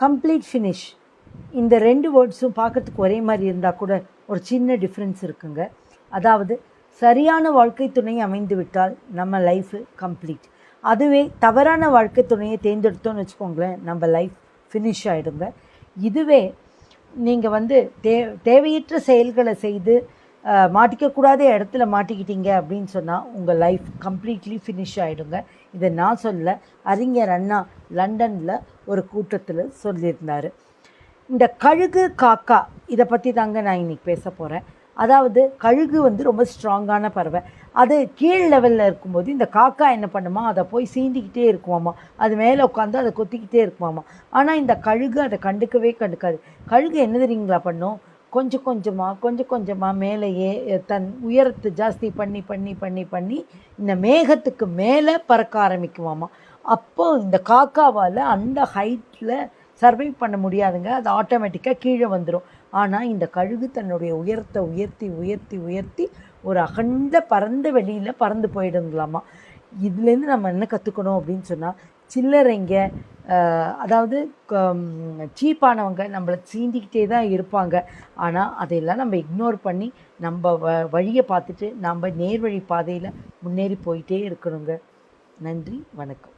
Complete finish இந்த 2 வேர்ட்ஸும் பார்க்கறதுக்கு ஒரே மாதிரி இருந்தால் கூட ஒரு சின்ன டிஃப்ரென்ஸ் இருக்குங்க. அதாவது சரியான வாழ்க்கை துணை அமைந்து விட்டால் நம்ம லைஃபு கம்ப்ளீட். அதுவே தவறான வாழ்க்கை துணையை தேர்ந்தெடுத்தோன்னு வச்சுக்கோங்களேன், நம்ம லைஃப் ஃபினிஷ் ஆகிடுங்க. இதுவே நீங்கள் தேவையற்ற செயல்களை செய்து மாட்டிக்கக்கூடாத இடத்துல மாட்டிக்கிட்டீங்க அப்படின்னு சொன்னால் உங்கள் லைஃப் கம்ப்ளீட்லி ஃபினிஷ் ஆகிடுங்க. இதை நான் சொல்ல, அறிஞர் அண்ணா லண்டனில் ஒரு கூட்டத்தில் சொல்லியிருந்தார். இந்த கழுகு காக்கா இதை பற்றி தாங்க நான் இன்றைக்கி பேச போகிறேன். அதாவது கழுகு ரொம்ப ஸ்ட்ராங்கான பறவை. அது கீழ் லெவலில் இருக்கும்போது இந்த காக்கா என்ன பண்ணுமா, அதை போய் சீண்டிக்கிட்டே இருக்குமாம்மா, அது மேலே உட்காந்து அதை கொத்திக்கிட்டே இருக்குமாம்மா. ஆனால் இந்த கழுகு அதை கண்டுக்கவே கண்டுக்காது. கழுகு என்ன தெரியுங்களா பண்ணும், கொஞ்சம் கொஞ்சமாக மேலேயே தன் உயரத்தை ஜாஸ்தி பண்ணி பண்ணி பண்ணி பண்ணி இந்த மேகத்துக்கு மேலே பறக்க ஆரம்பிக்குமாம்மா. அப்போது இந்த காக்காவால் அந்த ஹைட்டில் சர்வை பண்ண முடியாதுங்க, அது ஆட்டோமேட்டிக்காக கீழே வந்துடும். ஆனால் இந்த கழுகு தன்னுடைய உயரத்தை உயர்த்தி உயர்த்தி உயர்த்தி ஒரு அகண்ட பறந்த வெளியில் பறந்து போயிடுங்களாமா. இதுலேருந்து நம்ம என்ன கற்றுக்கணும் அப்படின்னு சொன்னால், சில்லறைங்க அதாவது சீப்பானவங்க நம்மளை சீண்டிக்கிட்டே தான் இருப்பாங்க. ஆனால் அதையெல்லாம் நம்ம இக்னோர் பண்ணி நம்ம வழியை பார்த்துட்டு நம்ம நேர்வழி பாதையில் முன்னேறி போயிட்டே இருக்கணுங்க. நன்றி, வணக்கம்.